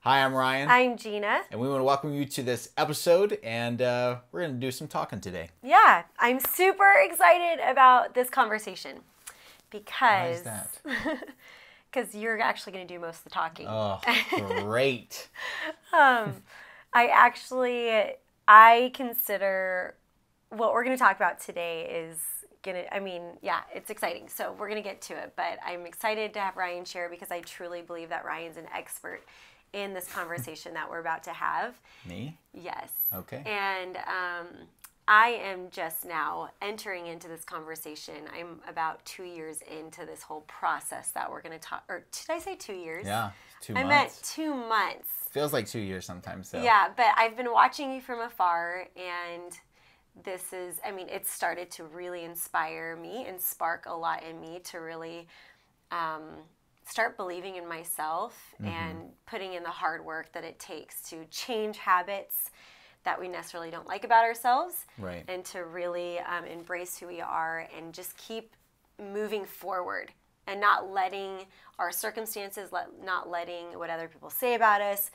Hi, I'm Ryan. I'm Gina. And we want to welcome you to this episode, and we're going to do some talking today. Yeah, I'm super excited about this conversation because... Why is that? Because you're actually going to do most of the talking. Oh, great. I consider what we're going to talk about today is it's exciting. So we're going to get to it, but I'm excited to have Ryan share because I truly believe that Ryan's an expert in this conversation that we're about to have. Me? Yes. Okay. And I am just now entering into this conversation. I'm about 2 years into this whole process that we're going to talk, or did I say 2 years? Yeah, 2 months. I meant 2 months. Feels like 2 years sometimes, though. Yeah, but I've been watching you from afar, and this is, it started to really inspire me and spark a lot in me to really start believing in myself and putting in the hard work that it takes to change habits that we necessarily don't like about ourselves, right, and to really embrace who we are and just keep moving forward and not letting our circumstances, not letting what other people say about us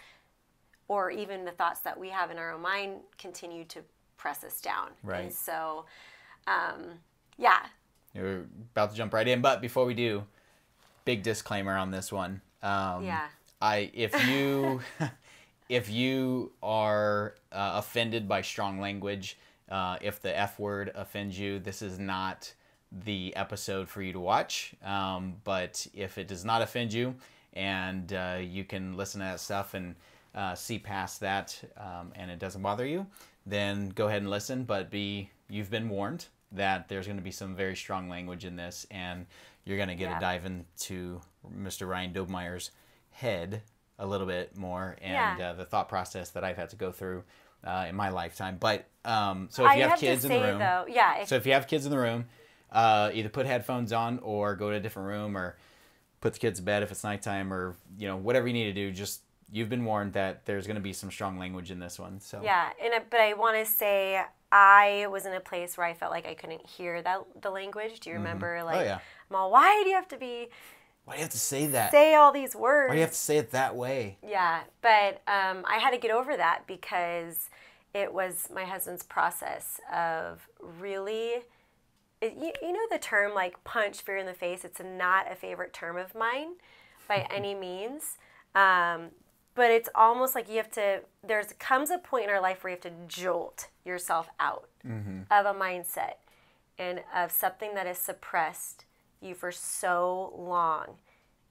or even the thoughts that we have in our own mind continue to press us down. Right. And so, yeah. You're about to jump right in, but before we do, big disclaimer on this one. If you are offended by strong language, if the F word offends you, this is not the episode for you to watch. But if it does not offend you and you can listen to that stuff and see past that and it doesn't bother you, then go ahead and listen. But you've been warned that there's going to be some very strong language in this, and you're going to get a dive into Mr. Ryan Dobmeyer's head a little bit more, and the thought process that I've had to go through in my lifetime. But so if you have kids in the room, if you have kids in the room, either put headphones on or go to a different room or put the kids to bed if it's nighttime, or whatever you need to do. Just you've been warned that there's going to be some strong language in this one. So but I want to say I was in a place where I felt like I couldn't hear the language. Do you remember? I'm all, why do you have to be? Why do you have to say that? Say all these words. Why do you have to say it that way? Yeah, but I had to get over that because it was my husband's process of really, you know the term like punch fear in the face? It's not a favorite term of mine by any means. But it's almost like there comes a point in our life where you have to jolt yourself out of a mindset and of something that has suppressed you for so long,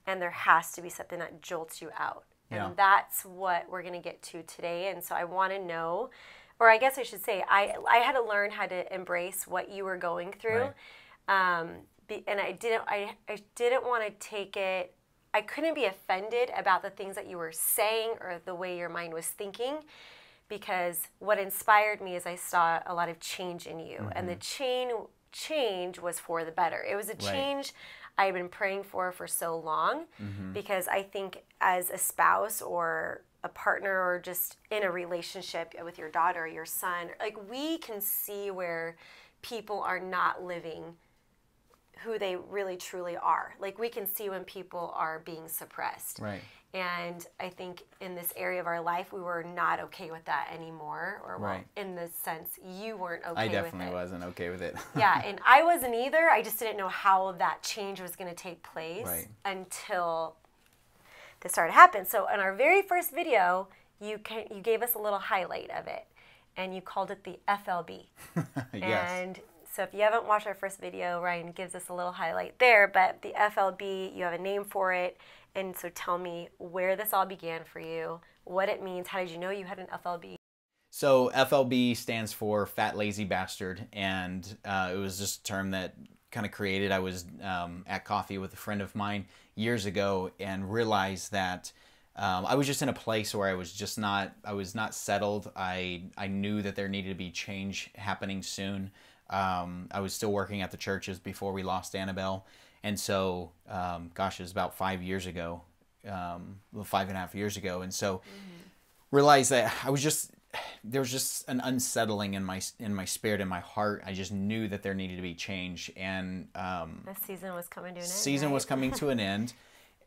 and there has to be something that jolts you out. And that's what we're going to get to today. And so I want to know, or I guess I should say, I had to learn how to embrace what you were going through. Right. And I didn't want to take it, I couldn't be offended about the things that you were saying or the way your mind was thinking, because what inspired me is I saw a lot of change in you, and the change was for the better. It was a change I had been praying for so long, because I think as a spouse or a partner or just in a relationship with your daughter or your son, like we can see where people are not living who they really truly are. Like we can see when people are being suppressed. Right. And I think in this area of our life, we were not okay with that anymore. Or well, in the sense, you weren't okay with it. I definitely wasn't okay with it. Yeah, and I wasn't either. I just didn't know how that change was going to take place until this started to happen. So in our very first video, you gave us a little highlight of it, and you called it the FLB. Yes. And so if you haven't watched our first video, Ryan gives us a little highlight there, but the FLB, you have a name for it. And so tell me where this all began for you, what it means, how did you know you had an FLB? So FLB stands for Fat Lazy Bastard, and it was just a term that kind of created. I was at coffee with a friend of mine years ago and realized that I was just in a place where I was not settled. I knew that there needed to be change happening soon. I was still working at the churches before we lost Annabelle. And so, gosh, it was about 5 years ago, 5.5 years ago. And so realized that there was just an unsettling in my spirit, in my heart. I just knew that there needed to be change. And the season was coming to an end. Season was coming to an end.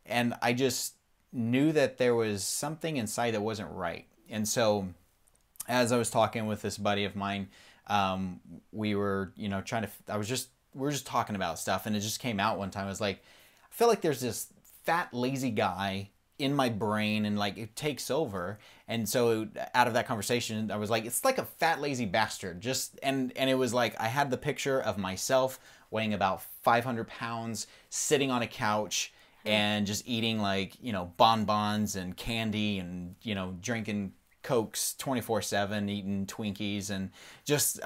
And I just knew that there was something inside that wasn't right. And so as I was talking with this buddy of mine, we were, we were just talking about stuff, and it just came out one time. I was like, I feel like there's this fat, lazy guy in my brain, and like it takes over. And so out of that conversation, I was like, it's like a fat, lazy bastard. Just, and it was like, I had the picture of myself weighing about 500 pounds, sitting on a couch and just eating like, bonbons and candy and, drinking Cokes 24/7, eating Twinkies and just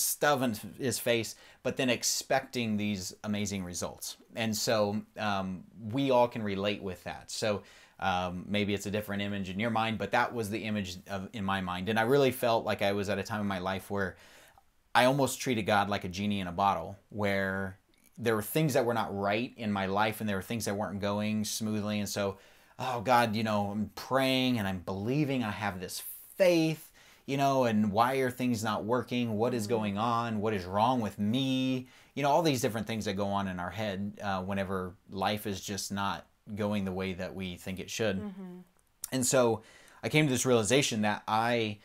stuffing his face, but then expecting these amazing results. And so we all can relate with that. So maybe it's a different image in your mind, but that was the image in my mind. And I really felt like I was at a time in my life where I almost treated God like a genie in a bottle, where there were things that were not right in my life and there were things that weren't going smoothly. And so, oh God, I'm praying and I'm believing, I have this faith, and why are things not working? What is going on? What is wrong with me? All these different things that go on in our head whenever life is just not going the way that we think it should. Mm-hmm. And so I came to this realization that I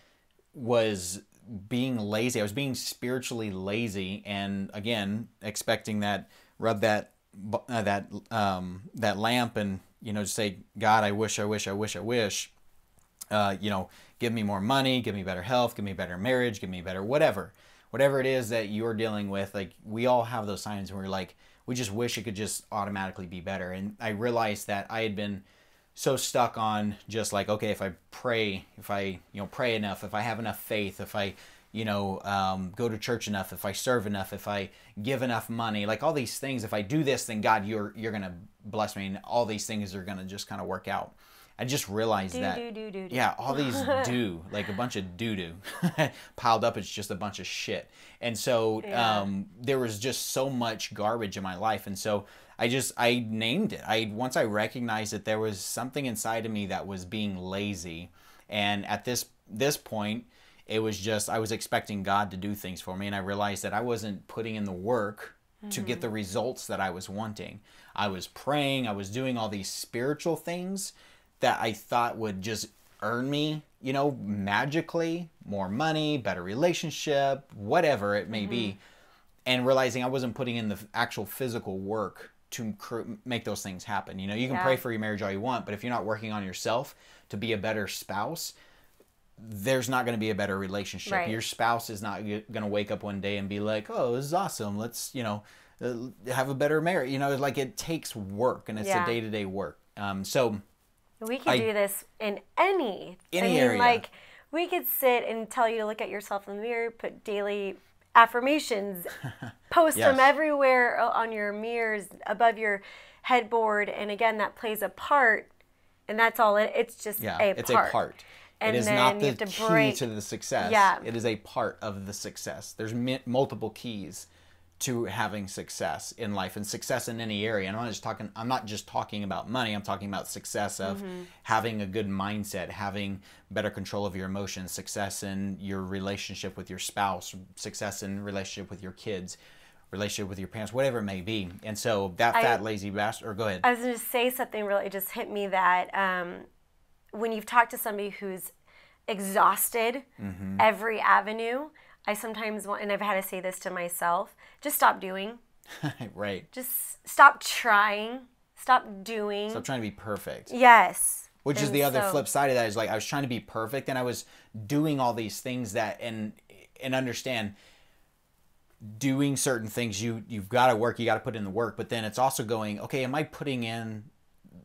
was being lazy. I was being spiritually lazy, and again, expecting that, rub that lamp and, just say, God, I wish, give me more money, give me better health, give me better marriage, give me better whatever it is that you're dealing with. Like, we all have those signs where we're like, we just wish it could just automatically be better. And I realized that I had been so stuck on just like, okay, if I pray, if I, pray enough, if I have enough faith, if I, go to church enough, if I serve enough, if I give enough money, like all these things, if I do this, then God, you're going to bless me. And all these things are going to just kind of work out. I just realized yeah, all these like a bunch of doo-doo piled up. It's just a bunch of shit. And so there was just so much garbage in my life. And so I named it. Once I recognized that there was something inside of me that was being lazy. And at this point, it was just, I was expecting God to do things for me. And I realized that I wasn't putting in the work to get the results that I was wanting. I was praying, I was doing all these spiritual things that I thought would just earn me, magically more money, better relationship, whatever it may be. And realizing I wasn't putting in the actual physical work to make those things happen. You can pray for your marriage all you want, but if you're not working on yourself to be a better spouse, there's not going to be a better relationship. Right. Your spouse is not going to wake up one day and be like, oh, this is awesome. Let's, have a better marriage. Like, it takes work, and it's a day-to-day work. So we could do this in any area. Like, we could sit and tell you to look at yourself in the mirror, put daily affirmations, post them everywhere on your mirrors, above your headboard. And again, that plays a part, and that's all it's just it's a part. And it is not the key to the success. Yeah. It is a part of the success. There's multiple keys to having success in life, and success in any area. And I'm not just talking about money. I'm talking about success of having a good mindset, having better control of your emotions, success in your relationship with your spouse, success in relationship with your kids, relationship with your parents, whatever it may be. And so that fat, lazy bastard, or go ahead. I was going to say something really, it just hit me that when you've talked to somebody who's exhausted every avenue, I sometimes want, and I've had to say this to myself, just stop doing. Right. Just stop trying. Stop doing. Stop trying to be perfect. Yes. Which is the other flip side of that, is like, I was trying to be perfect and I was doing all these things that, and understand, doing certain things, you've got to work, you got to put in the work, but then it's also going, okay, am I putting in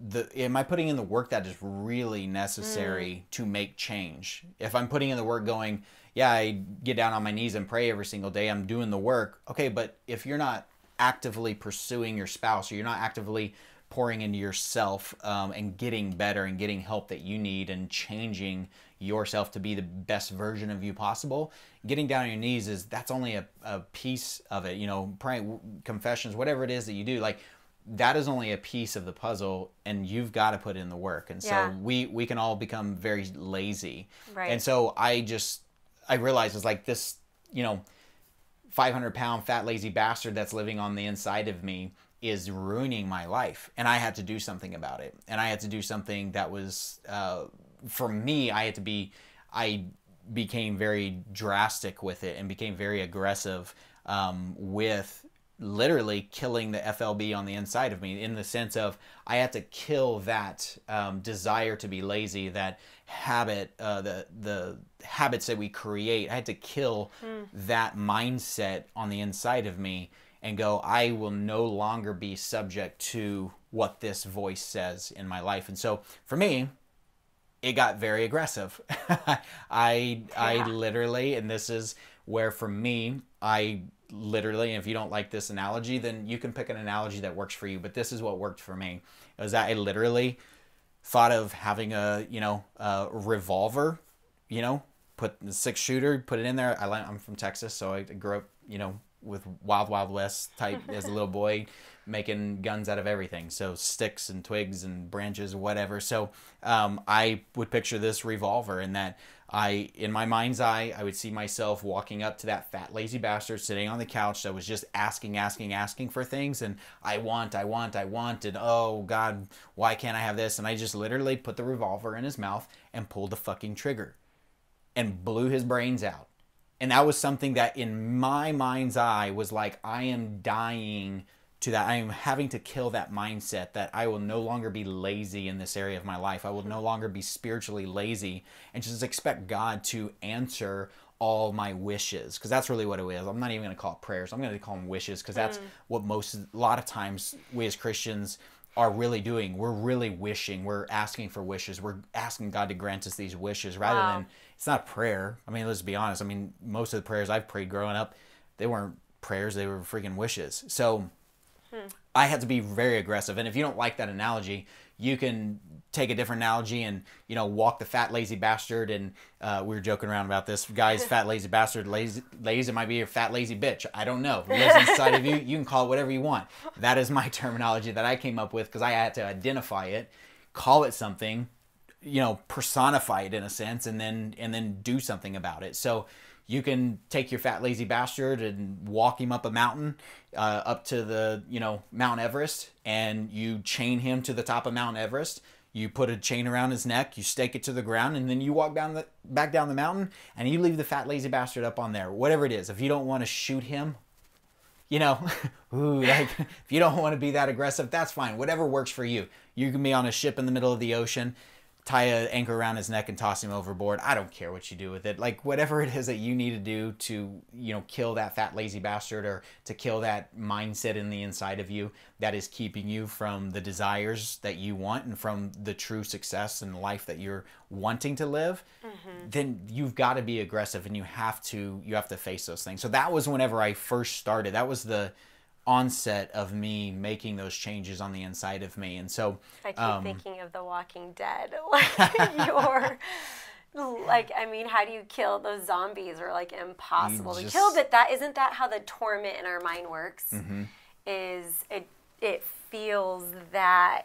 the work that is really necessary to make change? If I'm putting in the work going, yeah, I get down on my knees and pray every single day, I'm doing the work. Okay, but if you're not actively pursuing your spouse, or you're not actively pouring into yourself and getting better and getting help that you need and changing yourself to be the best version of you possible, getting down on your knees that's only a piece of it. Praying, confessions, whatever it is that you do, like, that is only a piece of the puzzle, and you've got to put in the work. And so we can all become very lazy. Right. And so I realized it's like this, 500-pound fat lazy bastard that's living on the inside of me is ruining my life, and I had to do something about it. And I had to do something that was, for me, I became very drastic with it and became very aggressive with literally killing the FLB on the inside of me, in the sense of I had to kill that desire to be lazy, that habit, the habits that we create. I had to kill that mindset on the inside of me and go, I will no longer be subject to what this voice says in my life. And so for me, it got very aggressive. I literally, and this is where for me, I literally, and if you don't like this analogy, then you can pick an analogy that works for you. But this is what worked for me. It was that I literally thought of having a revolver, put the 6-shooter, put it in there. I'm from Texas, so I grew up, with Wild Wild West type as a little boy, making guns out of everything. So sticks and twigs and branches, whatever. So I would picture this revolver, and that in my mind's eye, I would see myself walking up to that fat, lazy bastard sitting on the couch that was just asking for things. And I want. And oh God, why can't I have this? And I just literally put the revolver in his mouth and pulled the fucking trigger and blew his brains out. And that was something that in my mind's eye was like, I am dying to that. I am having to kill that mindset that I will no longer be lazy in this area of my life. I will no longer be spiritually lazy and just expect God to answer all my wishes. Because that's really what it is. I'm not even going to call it prayers. I'm going to call them wishes, because that's what a lot of times we as Christians are really doing. We're really wishing. We're asking for wishes. We're asking God to grant us these wishes rather than, it's not prayer. I mean, let's be honest. I mean, most of the prayers I've prayed growing up, they weren't prayers. They were freaking wishes. So I had to be very aggressive. And if you don't like that analogy, you can take a different analogy and, walk the fat, lazy bastard. And we were joking around about this. Guys, fat, lazy bastard, lazy, it might be your fat, lazy bitch. I don't know. It lives inside of you. You can call it whatever you want. That is my terminology that I came up with because I had to identify it, call it something, personify it in a sense, and then do something about it. So you can take your fat, lazy bastard and walk him up a mountain, up to the, Mount Everest, and you chain him to the top of Mount Everest. You put a chain around his neck, you stake it to the ground, and then you walk back down the mountain, and you leave the fat, lazy bastard up on there. Whatever it is. If you don't want to shoot him, if you don't want to be that aggressive, that's fine. Whatever works for you. You can be on a ship in the middle of the ocean, tie an anchor around his neck and toss him overboard. I don't care what you do with it. Like, whatever it is that you need to do to, kill that fat, lazy bastard, or to kill that mindset in the inside of you that is keeping you from the desires that you want and from the true success and life that you're wanting to live, then you've got to be aggressive, and you have to face those things. So that was whenever I first started. That was the onset of me making those changes on the inside of me. And so I keep thinking of The Walking Dead. How do you kill those zombies? Are impossible to kill, but isn't that how the torment in our mind works? Is it feels that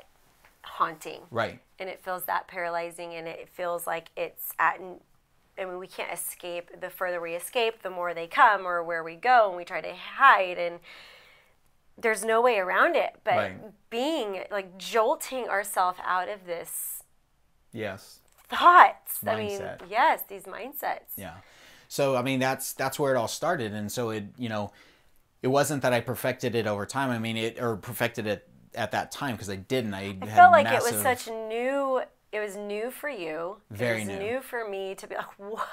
haunting, right? And it feels that paralyzing, and it feels like we can't escape. The further we escape, the more they come, or where we go, and we try to hide, and there's no way around it, but being jolting ourselves out of this thoughts. Mindset. These mindsets. Yeah. So that's where it all started. And so it wasn't that I perfected it over time. Perfected it at that time, because I didn't. I felt like it was such new. It was new for you. Very new. It was new. new for me to be like, what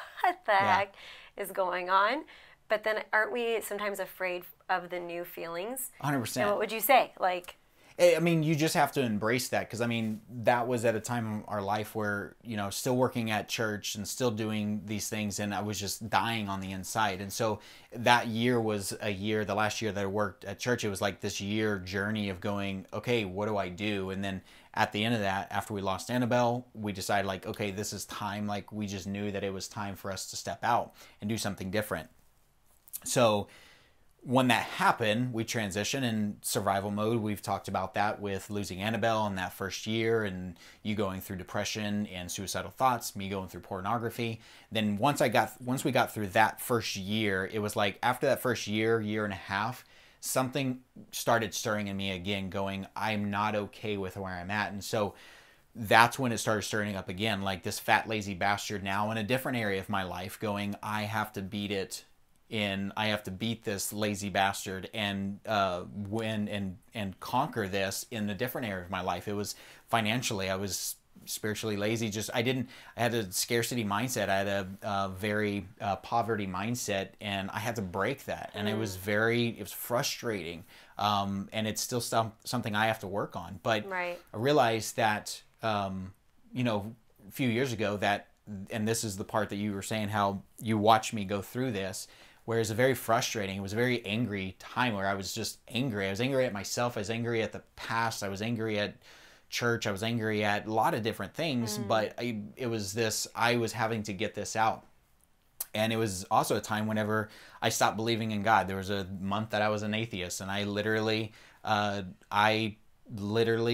the heck is going on? But then aren't we sometimes afraid of the new feelings? 100%. And what would you say? You just have to embrace that, because that was at a time in our life where, still working at church and still doing these things, and I was just dying on the inside. And so that year was the last year that I worked at church, it was like this year journey of going, okay, what do I do? And then at the end of that, after we lost Annabelle, we decided okay, this is time. We just knew that it was time for us to step out and do something different. So when that happened, we transitioned in survival mode. We've talked about that with losing Annabelle in that first year, and you going through depression and suicidal thoughts, me going through pornography. Then once we got through that first year, it was after that first year and a half, something started stirring in me again, going, I'm not okay with where I'm at. And so that's when it started stirring up again, like this fat, lazy bastard now in a different area of my life, going, I have to beat it I have to beat this lazy bastard and win and conquer this in a different area of my life. It was financially, I was spiritually lazy. I had a scarcity mindset. I had a very poverty mindset, and I had to break that. And it was frustrating. And it's still something I have to work on. But I realized that, a few years ago and this is the part that you were saying, how you watched me go through this, where it was a very frustrating, it was a very angry time where I was just angry. I was angry at myself. I was angry at the past. I was angry at church. I was angry at a lot of different things, but I was having to get this out. And it was also a time whenever I stopped believing in God. There was a month that I was an atheist, and I literally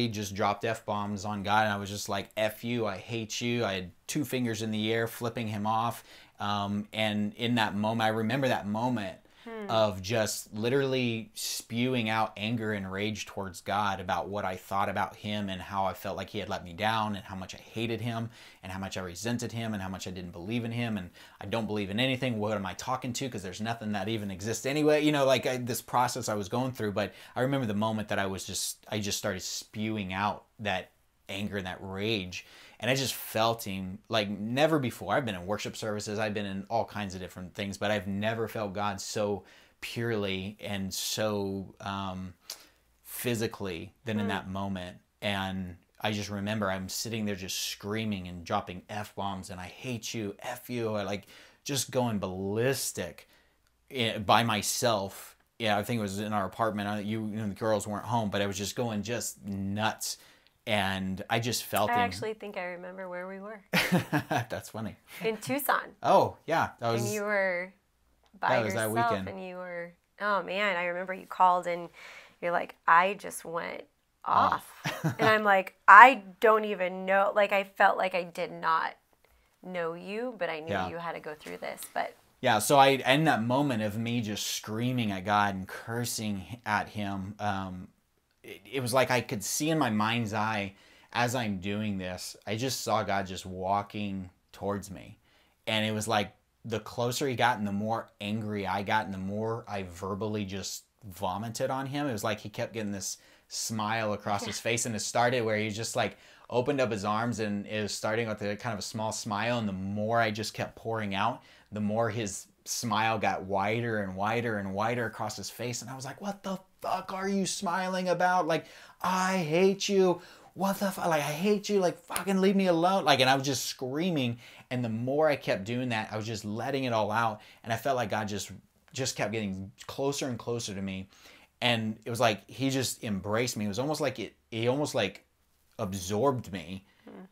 just dropped F-bombs on God, and I was just like, F you, I hate you. I had 2 fingers in the air, flipping him off. And in that moment, I remember that moment of just literally spewing out anger and rage towards God about what I thought about him and how I felt like he had let me down and how much I hated him and how much I resented him and how much I didn't believe in him and I don't believe in anything. What am I talking to? Because there's nothing that even exists anyway. This process I was going through. But I remember the moment that I just started spewing out that anger and that rage. And I just felt him like never before. I've been in worship services. I've been in all kinds of different things, but I've never felt God so purely and so physically than in that moment. And I just remember I'm sitting there just screaming and dropping F-bombs and I hate you, F you, like just going ballistic by myself. Yeah, I think it was in our apartment. The girls weren't home, but I was just going just nuts. And I just felt I actually think I remember where we were. That's funny. In Tucson. Oh, yeah. And you were by yourself. That weekend. And you were, oh man, I remember you called and you're like, I just went off. And I'm like, I don't even know. Like, I felt like I did not know you, but I knew you had to go through this. But yeah, so in that moment of me just screaming at God and cursing at him, it was like I could see in my mind's eye as I'm doing this, I just saw God just walking towards me. And it was like the closer he got and the more angry I got and the more I verbally just vomited on him. It was like he kept getting this smile across his face, and it started where he just like opened up his arms and it was starting with a kind of a small smile. And the more I just kept pouring out, the more his smile got wider and wider and wider across his face. And I was like, what the fuck are you smiling about? Like, I hate you. What the fuck? Like, I hate you. Like, fucking leave me alone. Like, and I was just screaming. And the more I kept doing that, I was just letting it all out. And I felt like God just kept getting closer and closer to me. And it was like, he just embraced me. It was almost like he almost like absorbed me,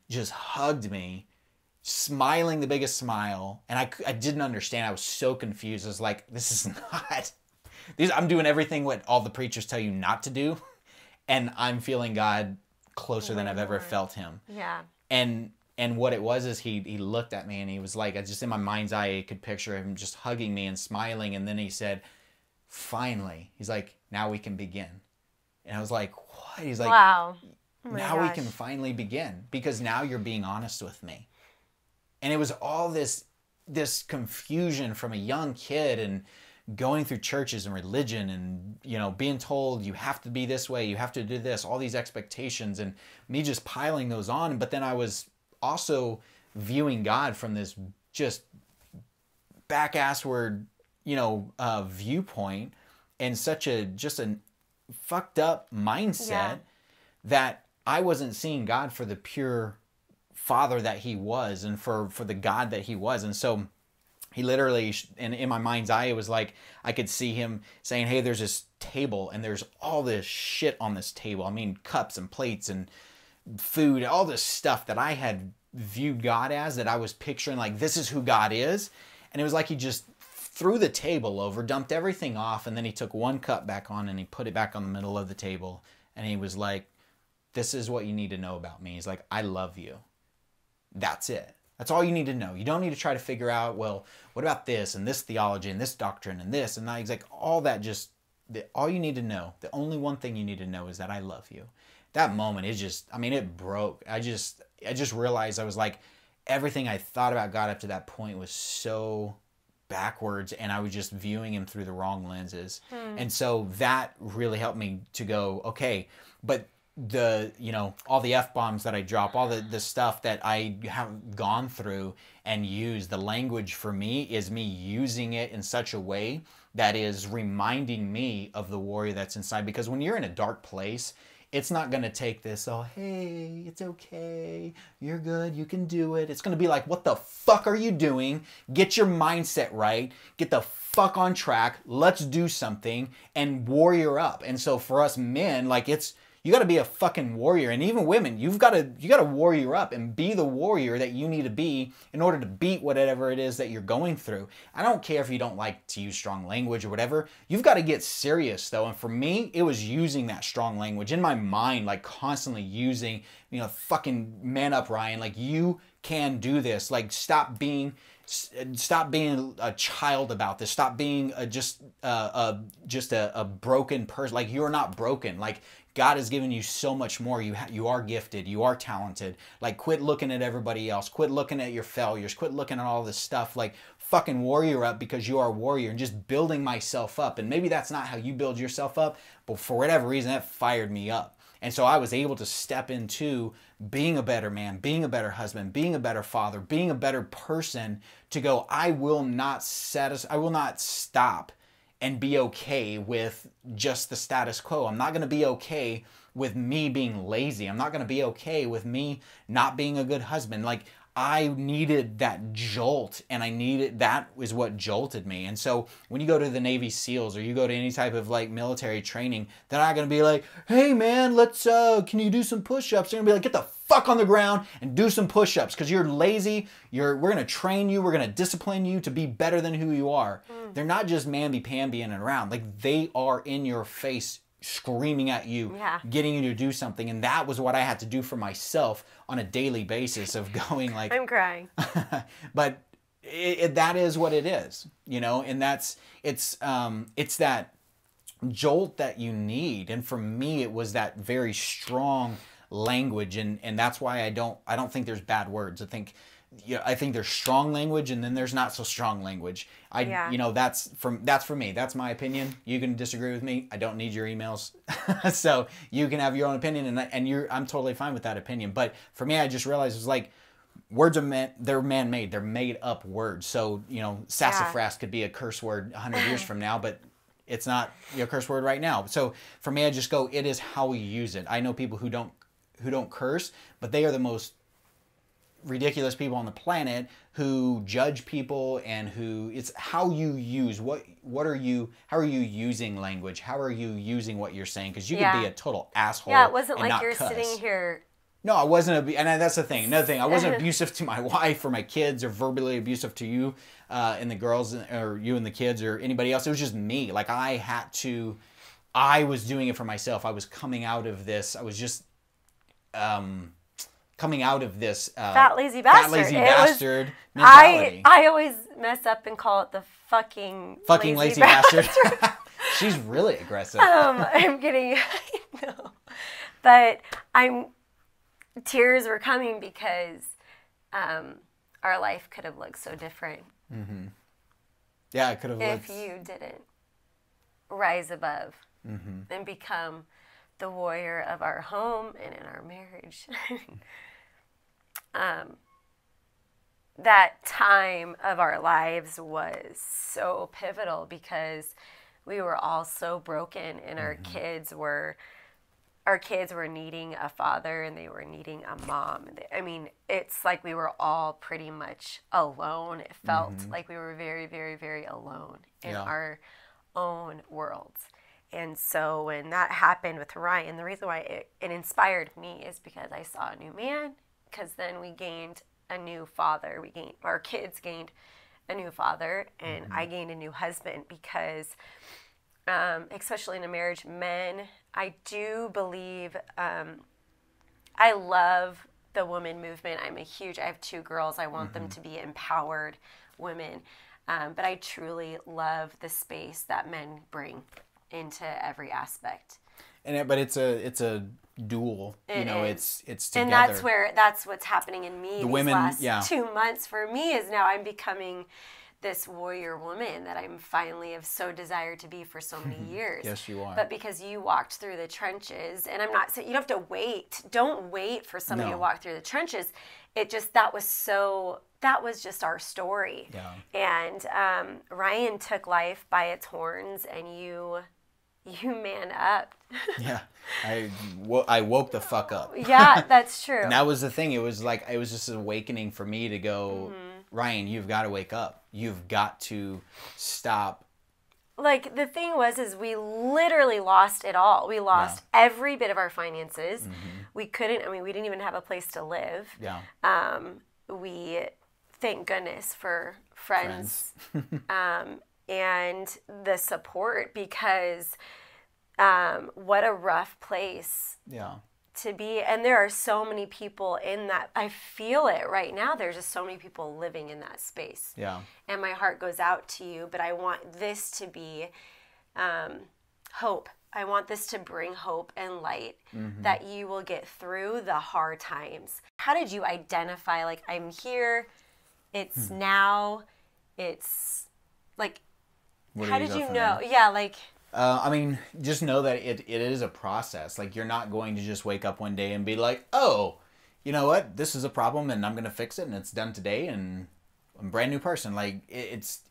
just hugged me, smiling the biggest smile. And I didn't understand. I was so confused. I was like, this is not... I'm doing everything what all the preachers tell you not to do, and I'm feeling God closer than I've ever felt him. Yeah. And what it was is he looked at me and he was like, just in my mind's eye, I could picture him just hugging me and smiling. And then he said, finally, he's like, now we can begin. And I was like, what? He's like, wow. Now we can finally begin because now you're being honest with me. And it was all this confusion from a young kid and going through churches and religion and, being told you have to be this way, you have to do this, all these expectations, and me just piling those on. But then I was also viewing God from this just back-assward, viewpoint and such a fucked up mindset that I wasn't seeing God for the pure Father that he was and for the God that he was. And so he literally, and in my mind's eye, it was like I could see him saying, hey, there's this table and there's all this shit on this table. I mean, cups and plates and food, all this stuff that I had viewed God as, that I was picturing like, this is who God is. And it was like he just threw the table over, dumped everything off, and then he took one cup back on and he put it back on the middle of the table. And he was like, this is what you need to know about me. He's like, I love you. That's it. That's all you need to know. You don't need to try to figure out, well, what about this and this theology and this doctrine and this and that. He's like, all that just all you need to know, the only one thing you need to know is that I love you. That moment, it just, I mean, it broke. I just realized I was like, everything I thought about God up to that point was so backwards, and I was just viewing him through the wrong lenses. And so that really helped me to go, okay, but the, you know, all the F-bombs that I drop, all the stuff that I have gone through and used, the language for me is me using it in such a way that is reminding me of the warrior that's inside. Because when you're in a dark place, it's not going to take this, oh, hey, it's okay, you're good, you can do it. It's going to be like, what the fuck are you doing? Get your mindset right. Get the fuck on track. Let's do something and warrior up. And so for us men, like, it's, you got to be a fucking warrior. And even women, you got to warrior up and be the warrior that you need to be in order to beat whatever it is that you're going through. I don't care if you don't like to use strong language or whatever. You've got to get serious though. And for me, it was using that strong language in my mind, like constantly using, you know, fucking man up, Ryan. Like, you can do this. Like, stop being a child about this. Stop being just a broken person. Like, you're not broken. Like, God has given you so much more. You are gifted. You are talented. Like, quit looking at everybody else. Quit looking at your failures. Quit looking at all this stuff. Like, fucking warrior up, because you are a warrior, and just building myself up. And maybe that's not how you build yourself up, but for whatever reason, that fired me up. And so I was able to step into being a better man, being a better husband, being a better father, being a better person, to go, I will not stop and be okay with just the status quo. I'm not going to be okay with me being lazy. I'm not going to be okay with me not being a good husband. Like, I needed that jolt, and that was what jolted me. And so when you go to the Navy SEALs, or you go to any type of like military training, they're not going to be like, hey man, can you do some push-ups? They're going to be like, get the fuck on the ground and do some push-ups, because you're lazy. We're going to train you. We're going to discipline you to be better than who you are. They're not just mamby-pamby in and around. Like, they are in your face, screaming at you, getting you to do something. And that was what I had to do for myself on a daily basis, of going like, I'm crying. But that is what it is, you know, and it's that jolt that you need. And for me, it was that very strong language. And that's why I don't think there's bad words. I think there's strong language, and then there's not so strong language. You know, that's for me. That's my opinion. You can disagree with me. I don't need your emails. So you can have your own opinion, and I'm totally fine with that opinion. But for me, I just realized it was like, words are they're man-made. They're made up words. So, you know, sassafras could be a curse word 100 years from now, but it's not a curse word right now. So for me, I just go, it is how we use it. I know people who don't curse, but they are the most ridiculous people on the planet, who judge people, and it's how you use how are you using language, how are you using what you're saying, because you could be a total asshole. It wasn't like you're cuss. Sitting here. No, I wasn't, and that's the thing. Another thing, I wasn't abusive to my wife or my kids, or verbally abusive to you and the girls, or you and the kids, or anybody else. It was just me. Like, I was doing it for myself. I was coming out of this. I was just coming out of this fat lazy bastard mentality. I always mess up and call it the fucking lazy bastard. She's really aggressive. I'm kidding. I know. But tears were coming, because our life could have looked so different. Mm-hmm. Yeah, it could have if you didn't rise above and become the warrior of our home and in our marriage. That time of our lives was so pivotal, because we were all so broken, and our kids were needing a father, and they were needing a mom. I mean, it's like we were all pretty much alone. It felt like we were very, very, very alone in our own worlds. And so when that happened with Ryan, the reason why it inspired me is because I saw a new man, because then we gained a new father. Our kids gained a new father, and I gained a new husband, because especially in a marriage, men, I do believe, I love the woman movement. I have 2 girls. I want them to be empowered women. But I truly love the space that men bring into every aspect. But it's a duel. It's together. And that's what's happening in me these last 2 months for me is now I'm becoming this warrior woman that I'm finally have so desired to be for so many years. Yes, you are. But because you walked through the trenches, and I'm not saying you don't have to wait. Don't wait for somebody to walk through the trenches. It just that was just our story. Yeah. And Ryan took life by its horns, and you man up. Yeah. I woke the fuck up. Yeah, that's true. And that was the thing. It was just an awakening for me to go, Ryan, you've got to wake up. You've got to stop. Like, the thing is we literally lost it all. We lost every bit of our finances. We didn't even have a place to live. Yeah. We, thank goodness for friends. And the support, because what a rough place to be. And there are so many people in that. I feel it right now. There's just so many people living in that space. Yeah. And my heart goes out to you, but I want this to be hope. I want this to bring hope and light, that you will get through the hard times. How did you identify, like, I'm here, it's now, it's like, how did you know? Yeah, like... I mean, just know that it is a process. Like, you're not going to just wake up one day and be like, oh, you know what? This is a problem and I'm going to fix it and it's done today and I'm a brand new person. Like, it's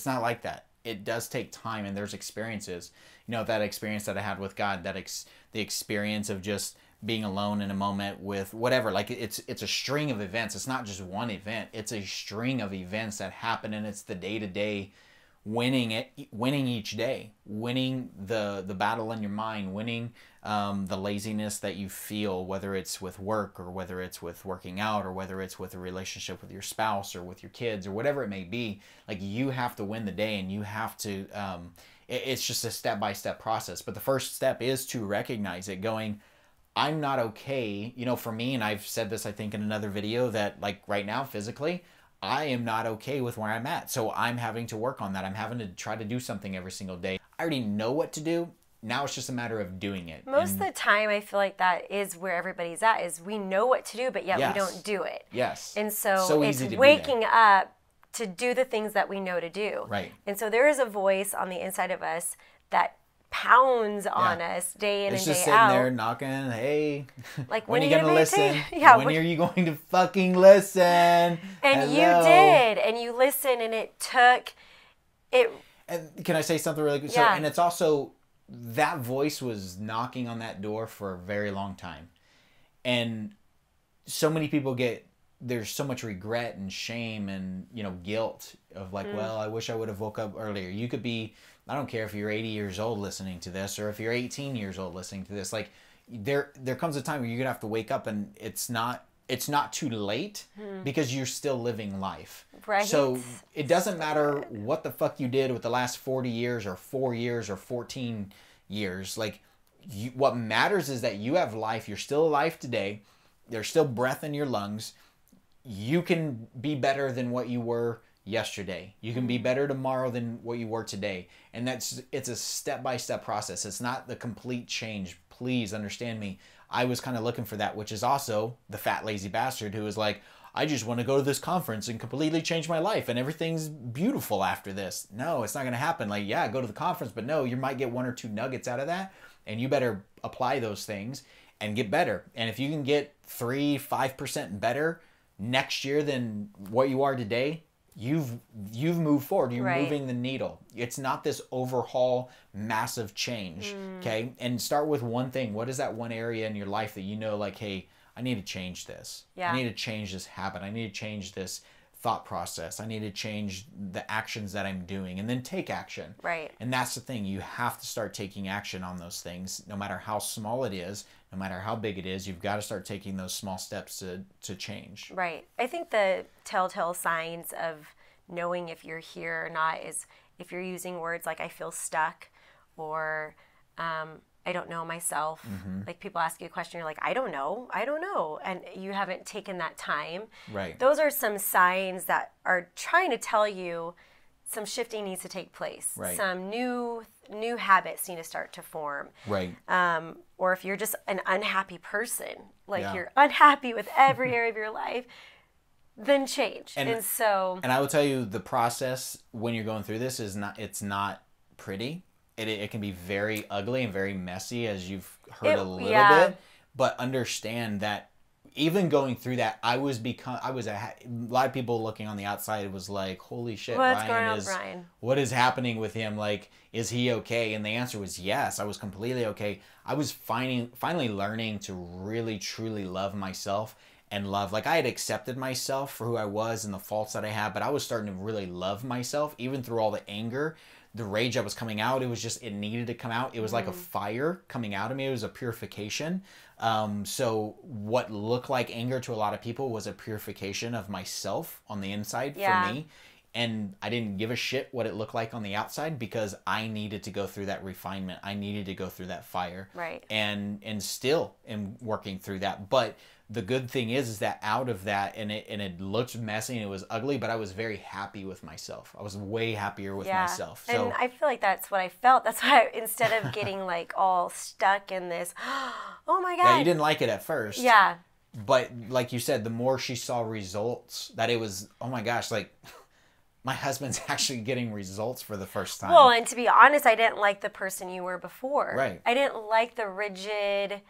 not like that. It does take time, and there's experiences. You know, that experience that I had with God, the experience of just being alone in a moment with whatever. Like, it's a string of events. It's not just one event. It's a string of events that happen, and it's the day-to-day winning each day, winning the battle in your mind, winning the laziness that you feel, whether it's with work or whether it's with working out or whether it's with a relationship with your spouse or with your kids or whatever it may be. Like, you have to win the day, and you have to, it's just a step-by-step process. But the first step is to recognize it, going, I'm not okay. You know, for me, and I've said this, I think, in another video, that like right now, physically, I am not okay with where I'm at. So I'm having to work on that. I'm having to try to do something every single day. I already know what to do. Now it's just a matter of doing it. Most of the time, I feel like that is where everybody's at, is we know what to do, but yet we don't do it. Yes. And so it's waking up to do the things that we know to do. Right. And so there is a voice on the inside of us that pounds on us day in and day out. It's just sitting there knocking, hey, like, when are you going to listen? Yeah, when are you going to fucking listen? And Hello? You did. And you listened, and it took it. And can I say something really good? Yeah. So, and it's also, that voice was knocking on that door for a very long time. And so many people there's so much regret and shame and, guilt of like, well, I wish I would have woke up earlier. You could be, I don't care if you're 80 years old listening to this or if you're 18 years old listening to this. Like, there comes a time where you're gonna have to wake up, and it's not too late because you're still living life. Right. So it doesn't matter what the fuck you did with the last 40 years or 4 years or 14 years. Like, what matters is that you have life. You're still alive today. There's still breath in your lungs. You can be better than what you were yesterday. You can be better tomorrow than what you were today. And it's a step-by-step process. It's not the complete change. Please understand me. I was kind of looking for that, which is also the fat, lazy bastard who is like, I just want to go to this conference and completely change my life and everything's beautiful after this. No, it's not going to happen. Like, yeah, go to the conference, but no, you might get 1 or 2 nuggets out of that, and you better apply those things and get better. And if you can get 3-5% better next year than what you are today, you've moved forward. You're moving the needle. It's not this overhaul, massive change. Okay. And start with one thing. What is that one area in your life that you know, like, hey, I need to change this. Yeah. I need to change this habit. I need to change this thought process. I need to change the actions that I'm doing, and then take action. Right. And that's the thing. You have to start taking action on those things, no matter how small it is, no matter how big it is. You've got to start taking those small steps to change. Right. I think the telltale signs of knowing if you're here or not is if you're using words like I feel stuck, or I don't know myself. Like, people ask you a question, you're like, I don't know. And you haven't taken that time. Right. Those are some signs that are trying to tell you some shifting needs to take place. Right. Some new habits need to start to form. Right. Or if you're just an unhappy person, like Yeah. you're unhappy with every area of your life, then change. And I will tell you, the process when you're going through this it's not pretty. It can be very ugly and very messy, as you've heard a little bit. But understand that even going through that, a lot of people looking on the outside was like, holy shit, Ryan. What is happening with him? Like, is he okay? And the answer was yes. I was completely okay. I was finally learning to really, truly love myself and love. Like, I had accepted myself for who I was and the faults that I had, but I was starting to really love myself, even through all the anger, the rage that was coming out. It was just, it needed to come out. It was like a fire coming out of me. It was a purification. So what looked like anger to a lot of people was a purification of myself on the inside for me. And I didn't give a shit what it looked like on the outside, because I needed to go through that refinement. I needed to go through that fire. Right. And still am working through that. But the good thing is that out of that, and it looked messy and it was ugly, but I was very happy with myself. I was way happier with myself. So, and I feel like that's what I felt. That's why instead of getting like all stuck in this, oh my God. Yeah, you didn't like it at first. Yeah. But like you said, the more she saw results, that it was, oh my gosh, like, my husband's actually getting results for the first time. Well, and to be honest, I didn't like the person you were before. Right. I didn't like the rigid,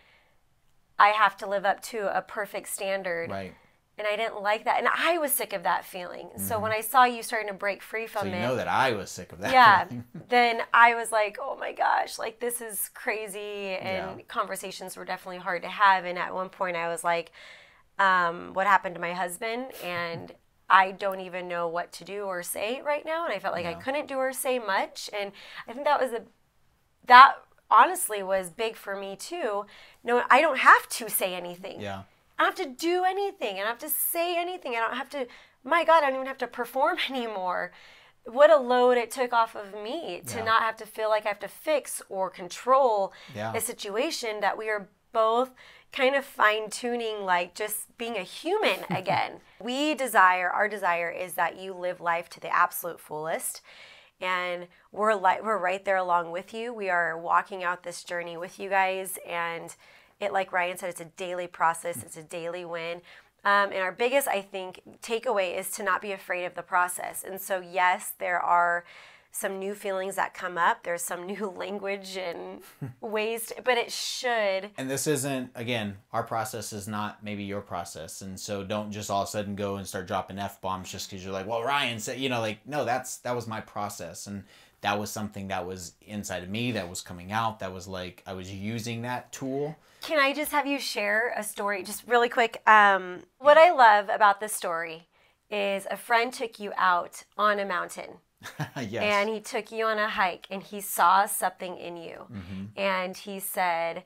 I have to live up to a perfect standard. Right. And I didn't like that. And I was sick of that feeling. So when I saw you starting to break free from so you know that I was sick of that feeling. Then I was like, oh my gosh, like this is crazy. And conversations were definitely hard to have. And at one point I was like, what happened to my husband? And I don't even know what to do or say right now. And I felt like I couldn't do or say much. And I think that honestly was big for me too. No, I don't have to say anything. Yeah. I don't have to do anything. I don't have to say anything. I don't have to, my God, I don't even have to perform anymore. What a load it took off of me to not have to feel like I have to fix or control a situation that we are both kind of fine-tuning, like just being a human again. Our desire is that you live life to the absolute fullest. And we're right there along with you. We are walking out this journey with you guys. And it, like Ryan said, it's a daily process. It's a daily win. And our biggest, I think, takeaway is to not be afraid of the process. And so, yes, there are some new feelings that come up. There's some new language and ways, but it should. And this isn't, again, our process is not maybe your process. And so don't just all of a sudden go and start dropping F-bombs just because you're like, well, Ryan said, like, no, that was my process. And that was something that was inside of me that was coming out. That was like, I was using that tool. Can I just have you share a story just really quick? What I love about this story is a friend took you out on a mountain. Yes. And he took you on a hike and he saw something in you. And he said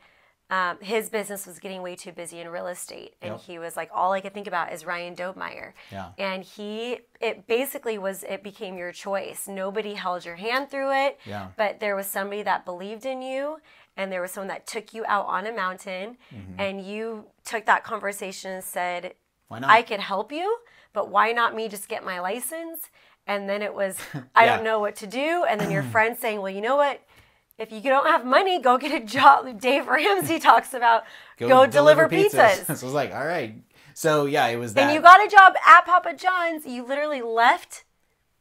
his business was getting way too busy in real estate. And he was like, all I could think about is Ryan Dobmeyer. Yeah. And it became your choice. Nobody held your hand through it. Yeah. But there was somebody that believed in you. And there was someone that took you out on a mountain. And you took that conversation and said, why not? I could help you, but why not me just get my license? And then it was, I don't know what to do. And then your friend saying, well, you know what? If you don't have money, go get a job. Dave Ramsey talks about go deliver pizzas. So I was like, all right. So yeah, it was that. And you got a job at Papa John's. You literally left.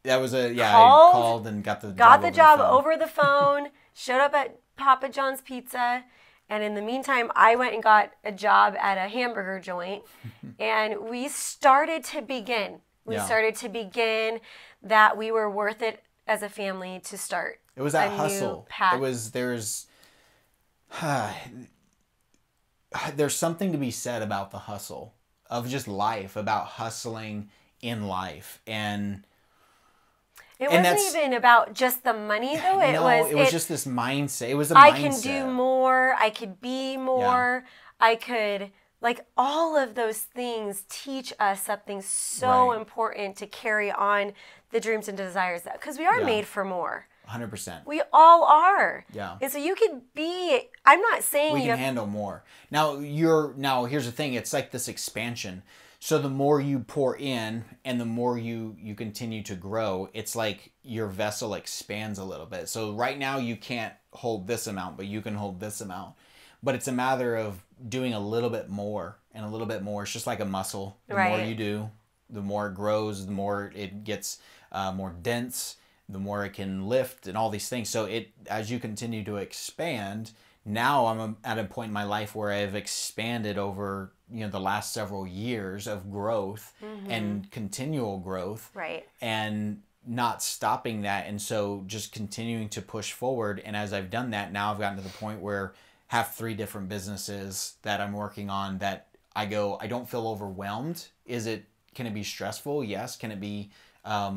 That was I called and got the job over the phone, showed up at Papa John's Pizza. And in the meantime, I went and got a job at a hamburger joint. And we started to begin. That we were worth it as a family to start. It was that hustle. There's something to be said about the hustle of just life, about hustling in life. And it wasn't even about just the money though. It was just this mindset. It was a mindset. I can do more. I could be more. Yeah. I could... Like, all of those things teach us something so important to carry on the dreams and desires. Because we are made for more. 100%. We all are. Yeah. And so you could be, I'm not saying we can handle more. Now, here's the thing. It's like this expansion. So the more you pour in and the more you continue to grow, it's like your vessel expands a little bit. So right now you can't hold this amount, but you can hold this amount. But it's a matter of doing a little bit more and a little bit more. It's just like a muscle. The more you do, the more it grows, the more it gets more dense, the more it can lift and all these things. So as you continue to expand, now I'm at a point in my life where I've expanded over, the last several years of growth and continual growth. Right. And not stopping that. And so just continuing to push forward. And as I've done that, now I've gotten to the point where I have 3 different businesses that I'm working on that I don't feel overwhelmed. Can it be stressful? Yes. Can it be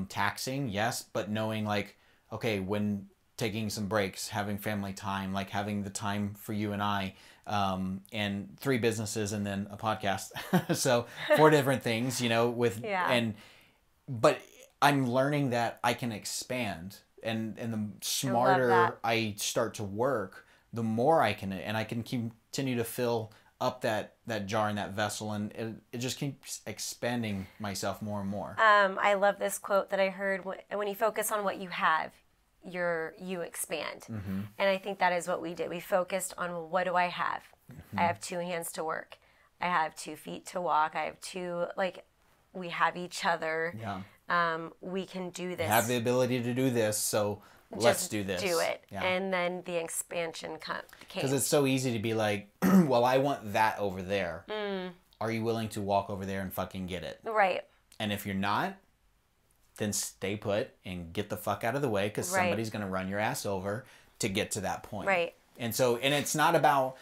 taxing? Yes. But knowing like, okay, when taking some breaks, having family time, like having the time for you and I, and 3 businesses and then a podcast. So 4 different things, but I'm learning that I can expand and the smarter I start to work, the more I can continue to fill up that jar and that vessel, and it just keeps expanding myself more and more. I love this quote that I heard: when you focus on what you have, you expand. And I think that is what we did. We focused on, well, what do I have? I have 2 hands to work. I have 2 feet to walk. I have 2, we have each other. Yeah. We can do this. I have the ability to do this, so let's do this. Do it. Yeah. And then the expansion came. Because it's so easy to be like, well, I want that over there. Are you willing to walk over there and fucking get it? Right. And if you're not, then stay put and get the fuck out of the way, because somebody's going to run your ass over to get to that point. Right. And it's not about,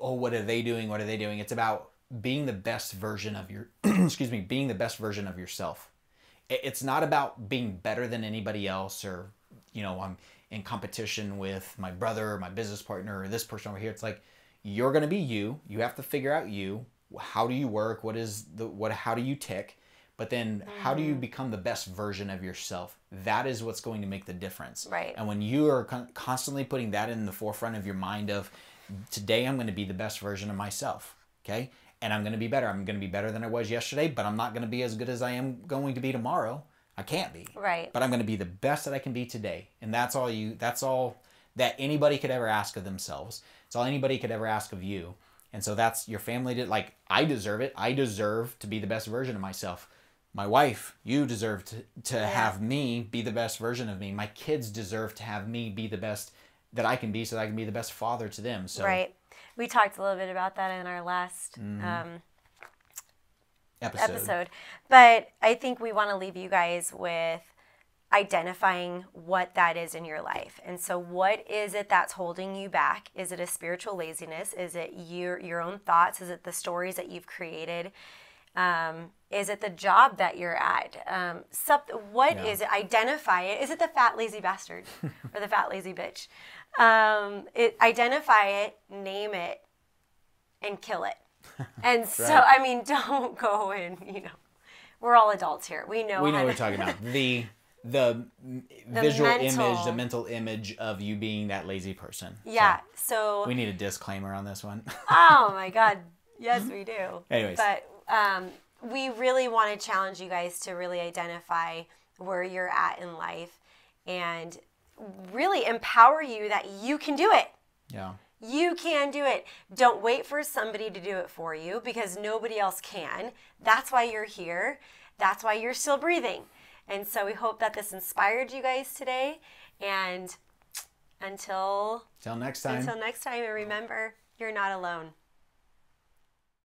oh, what are they doing? What are they doing? It's about being the best version of being the best version of yourself. It's not about being better than anybody else, or, I'm in competition with my brother or my business partner or this person over here. It's like, you're going to be you. You have to figure out you. How do you work? How do you tick? But then how do you become the best version of yourself? That is what's going to make the difference. Right. And when you are constantly putting that in the forefront of your mind of, today I'm going to be the best version of myself, okay? And I'm going to be better. I'm going to be better than I was yesterday, but I'm not going to be as good as I am going to be tomorrow. I can't be. Right. But I'm going to be the best that I can be today. And that's all that anybody could ever ask of themselves. It's all anybody could ever ask of you. And so that's your family. I deserve it. I deserve to be the best version of myself. My wife, you deserve to have me be the best version of me. My kids deserve to have me be the best that I can be, so that I can be the best father to them. So right. We talked a little bit about that in our last episode. But I think we want to leave you guys with identifying what that is in your life. And so what is it that's holding you back? Is it a spiritual laziness? Is it your own thoughts? Is it the stories that you've created? Is it the job that you're at? Is it? Identify it. Is it the fat lazy bastard or the fat lazy bitch? Identify it, name it, and kill it. And so, right. Don't go and, we're all adults here. We know what we're talking about. The visual image, the mental image of you being that lazy person. Yeah. So we need a disclaimer on this one. Oh my God. Yes, we do. Anyways. But we really want to challenge you guys to really identify where you're at in life and really empower you that you can do it. Yeah. You can do it. Don't wait for somebody to do it for you, because nobody else can. That's why you're here. That's why you're still breathing. And so we hope that this inspired you guys today. And until next time. And remember, you're not alone.